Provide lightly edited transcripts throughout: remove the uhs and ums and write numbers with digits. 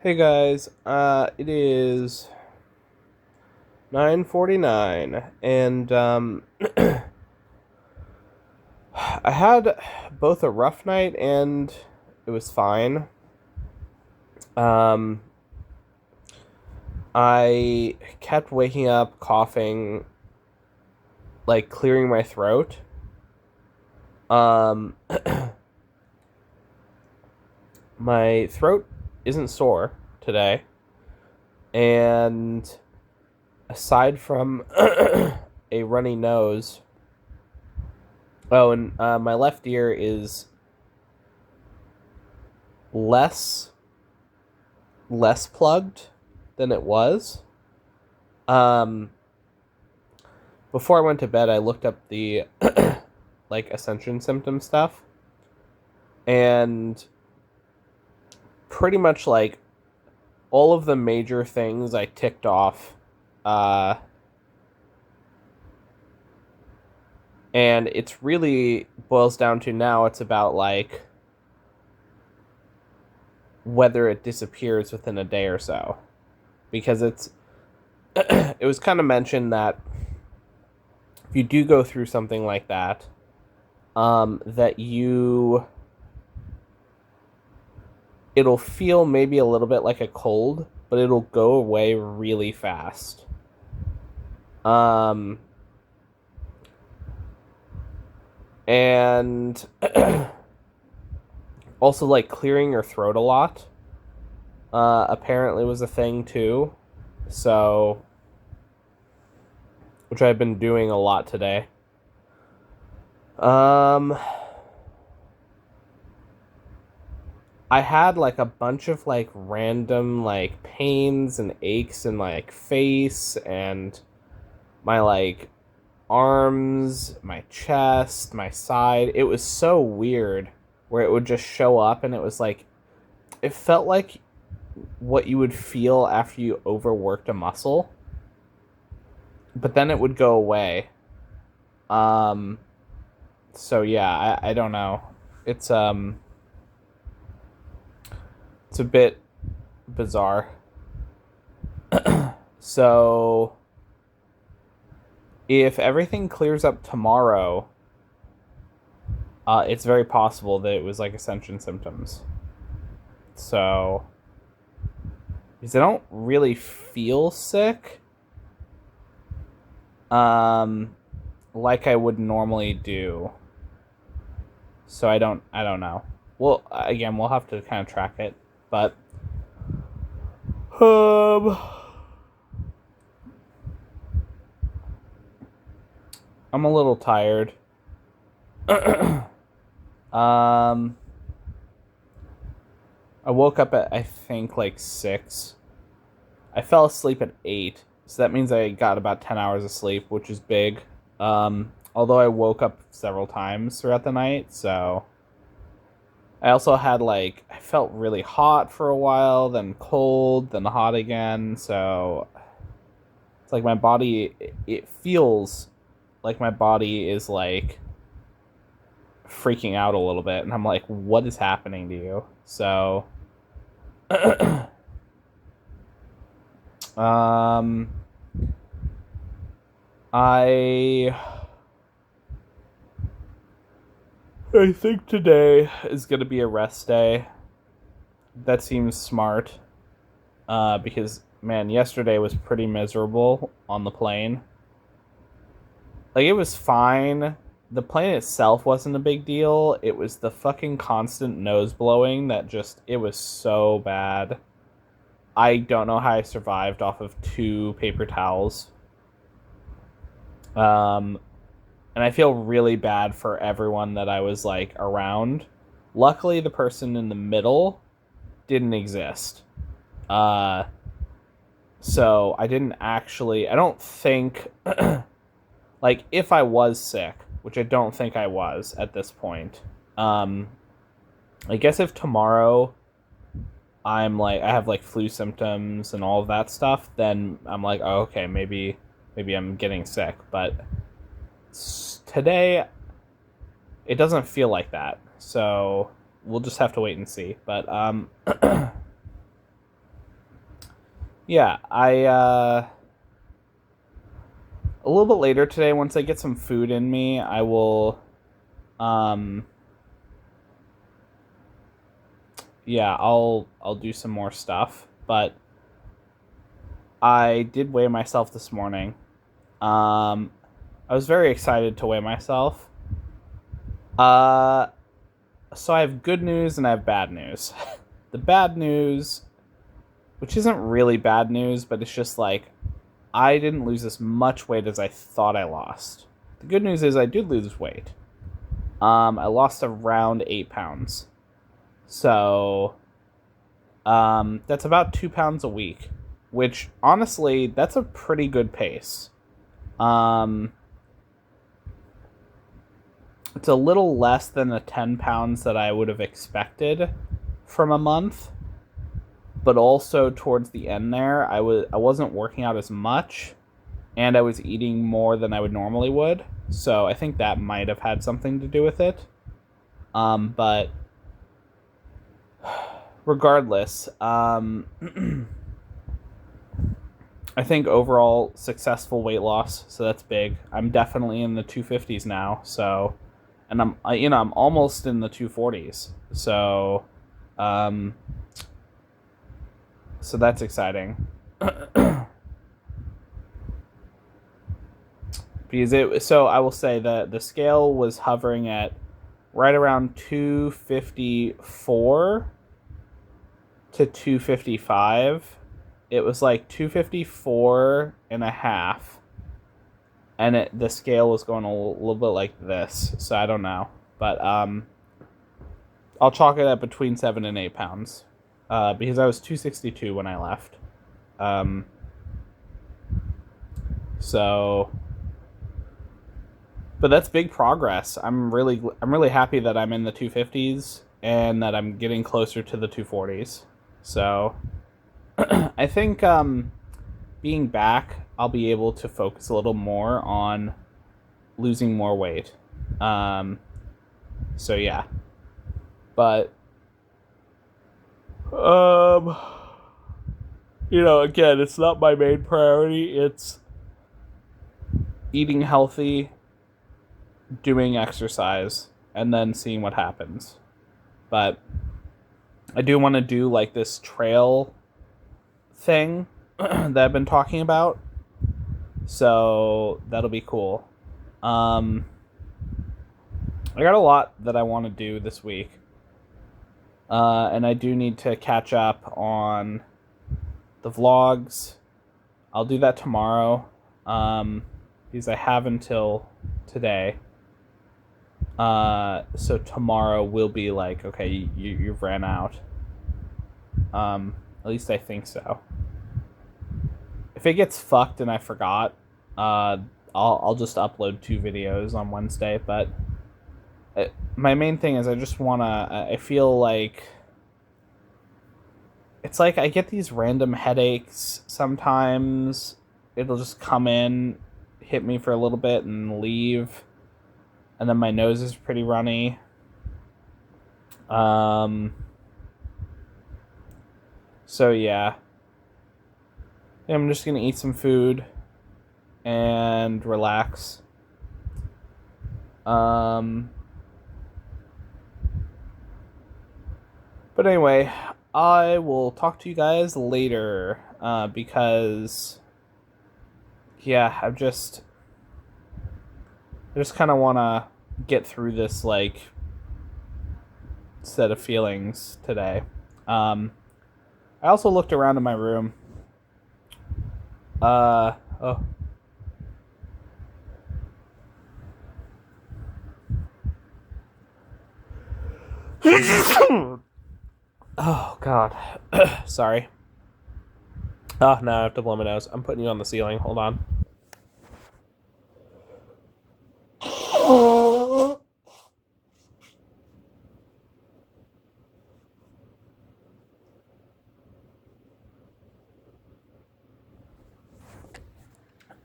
Hey guys, it is 9:49 and I had both a rough night and it was fine. Um I kept waking up coughing, like clearing my throat. Um my throat isn't sore today, and aside from a runny nose. Oh, and my left ear is less less plugged than it was. Um, Before I went to bed, I looked up the like ascension symptom stuff, and pretty much like all of the major things I ticked off. Uh, and it's really boils down to now it's about like whether it disappears within a day or so, because it was kind of mentioned that if you do go through something like that, that it'll feel maybe a little bit like a cold, but it'll go away really fast. Um, and also like clearing your throat a lot, apparently was a thing too. So, which I've been doing a lot today. Um, I had like a bunch of like random like pains and aches in my like face and my like arms, my chest, my side. It was so weird where it would just show up, and it was like it felt like what you would feel after you overworked a muscle, but then it would go away. Um so yeah, I don't know. It's it's a bit bizarre. So if everything clears up tomorrow, it's very possible that it was like ascension symptoms. So, because I don't really feel sick, um, like I would normally do. So I don't know. Well, again, we'll have to kind of track it, but um, I'm a little tired. um, I woke up at I think like 6. I fell asleep at 8, so that means I got about 10 hours of sleep, which is big. Although I woke up several times throughout the night, so I also had like I felt really hot for a while, then cold, then hot again. So it's like my body, it feels like my body is like freaking out a little bit, and I'm like, what is happening to you? So um I I think today is gonna be a rest day. That seems smart. Because man, yesterday was pretty miserable on the plane. Like it was fine. The plane itself wasn't a big deal. It was the fucking constant nose blowing that just it was so bad. I don't know how I survived off of 2 paper towels. Um, and I feel really bad for everyone that I was like around. Luckily, the person in the middle didn't exist. Uh, so I didn't actually. I don't think. Like, if I was sick, which I don't think I was at this point. Um, I guess if tomorrow I'm like I have like flu symptoms and all of that stuff, then I'm like, oh, okay, maybe I'm getting sick. But today it doesn't feel like that, so we'll just have to wait and see. But Yeah, a little bit later today, once I get some food in me, I will um yeah, I'll do some more stuff. But I did weigh myself this morning. Um I was very excited to weigh myself. Uh so I have good news and I have bad news. The bad news, which isn't really bad news, but it's just like I didn't lose as much weight as I thought I lost. The good news is I did lose weight. I lost around 8 pounds. So that's about 2 pounds a week, which honestly, that's a pretty good pace. Um, it's a little less than the 10 pounds that I would have expected from a month, but also towards the end there, I wasn't working out as much, and I was eating more than I would normally would. So I think that might have had something to do with it. But regardless, I think overall successful weight loss, so that's big. I'm definitely in the 250s now, so, and I'm almost in the 240s, so, um, so that's exciting. So I will say that the scale was hovering at right around 254 to 255. It was like 254 and a half, and the scale was going a little bit like this, so I don't know, but I'll chalk it at between 7 and 8 pounds, because I was 262 when I left, um, so, but that's big progress. I'm really happy that I'm in the 250s and that I'm getting closer to the 240s. So I think being back, I'll be able to focus a little more on losing more weight. Um, so yeah, but um, again, it's not my main priority. It's eating healthy, doing exercise, and then seeing what happens. But I do want to do like this trail thing that I've been talking about. So that'll be cool. Um, I got a lot that I want to do this week. And I do need to catch up on the vlogs. I'll do that tomorrow. Because I have until today. So tomorrow will be like, okay, you've ran out. At least I think so. If it gets fucked and I forgot, I'll just upload 2 videos on Wednesday. But my main thing is I just wanna. I feel like it's like I get these random headaches sometimes. It'll just come in, hit me for a little bit, and leave. And then my nose is pretty runny. So yeah. I'm just gonna eat some food and relax. But anyway, I will talk to you guys later. Because yeah, I just kind of want to get through this like set of feelings today. I also looked around in my room. Oh. Oh God. Sorry. Oh, now I have to blow my nose. I'm putting you on the ceiling. Hold on.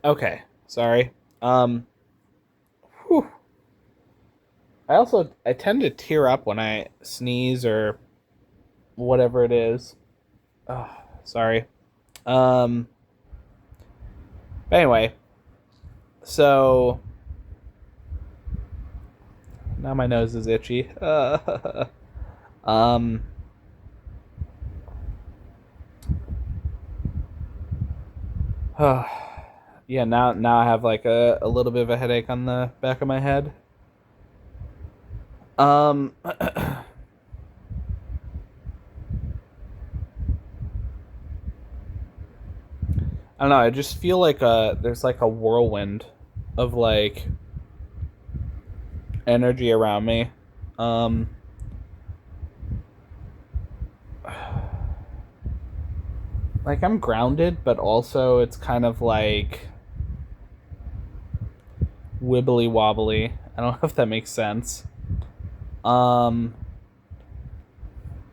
Okay. Sorry. Whew. I tend to tear up when I sneeze or whatever it is. Oh, sorry. But anyway, so now my nose is itchy. um, yeah. Now I have like a little bit of a headache on the back of my head. I don't know. I just feel like there's like a whirlwind of like energy around me. Um, like I'm grounded, but also it's kind of like wibbly wobbly. I don't know if that makes sense. Um,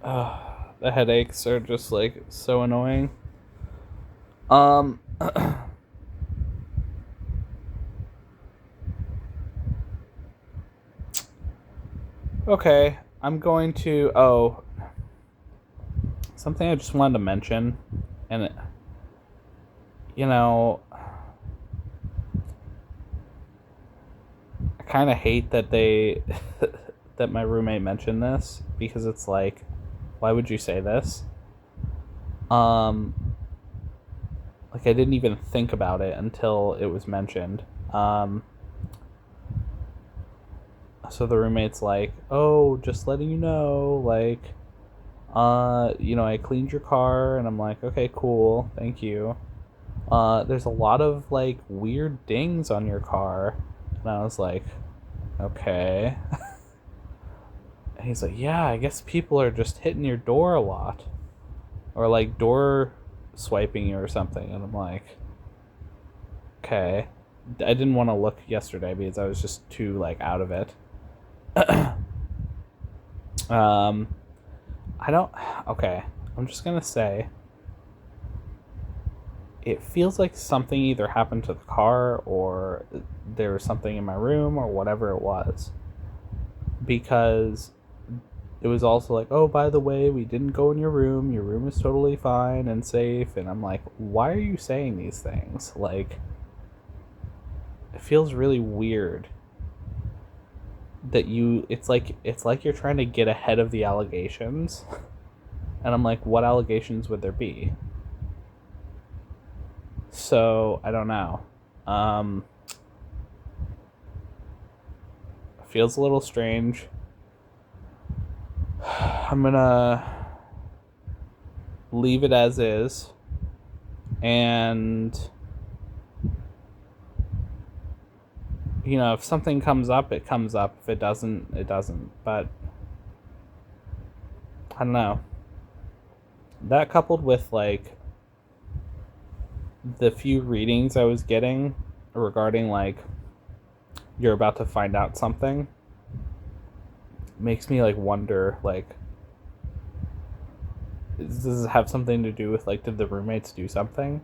the headaches are just like so annoying. Um, okay, I'm going to. Oh, something I just wanted to mention, and you know, I kind of hate that they that my roommate mentioned this because it's like, why would you say this? Um, like I didn't even think about it until it was mentioned. So the roommate's like, "Oh, just letting you know, like, I cleaned your car," and I'm like, "Okay, cool, thank you." There's a lot of like weird dings on your car, and I was like, "Okay." And he's like, "Yeah, I guess people are just hitting your door a lot, or like door swiping you or something," and I'm like, "Okay." I didn't want to look yesterday because I was just too like out of it. um, I don't. Okay, I'm just gonna say it feels like something either happened to the car or there was something in my room or whatever it was. Because it was also like, oh, by the way, we didn't go in your room. Your room is totally fine and safe. And I'm like, why are you saying these things? Like, it feels really weird that it's like you're trying to get ahead of the allegations. And I'm like, what allegations would there be? So I don't know. Um, Feels a little strange. I'm gonna leave it as is, and if something comes up, it comes up. If it doesn't, it doesn't. But I don't know. That coupled with like the few readings I was getting regarding like you're about to find out something makes me like wonder like does this have something to do with like did the roommates do something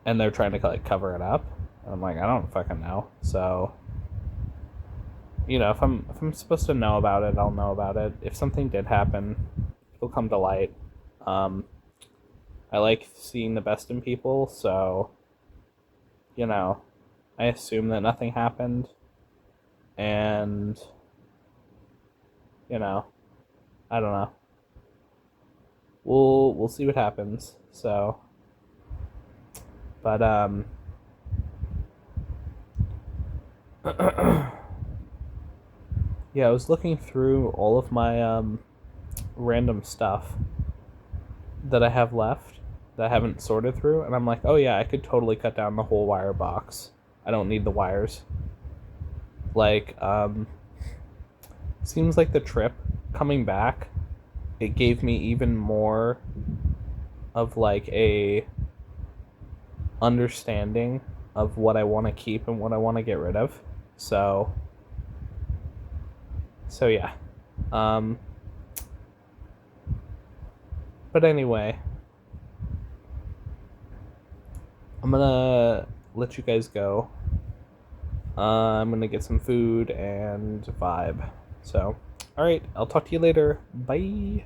and they're trying to like cover it up? And I'm like, I don't fucking know. So if I'm supposed to know about it, I'll know about it. If something did happen, it'll come to light. um I like seeing the best in people, so you know I assume that nothing happened, and you know I don't know. We'll see what happens. So, but yeah, I was looking through all of my random stuff that I have left that I haven't sorted through, and I'm like, oh yeah, I could totally cut down the whole wire box. I don't need the wires. Like, seems like the trip coming back, it gave me even more of like a understanding of what I want to keep and what I want to get rid of. So yeah. Um but anyway, I'm gonna let you guys go. I'm gonna get some food and vibe. So, all right, I'll talk to you later. Bye.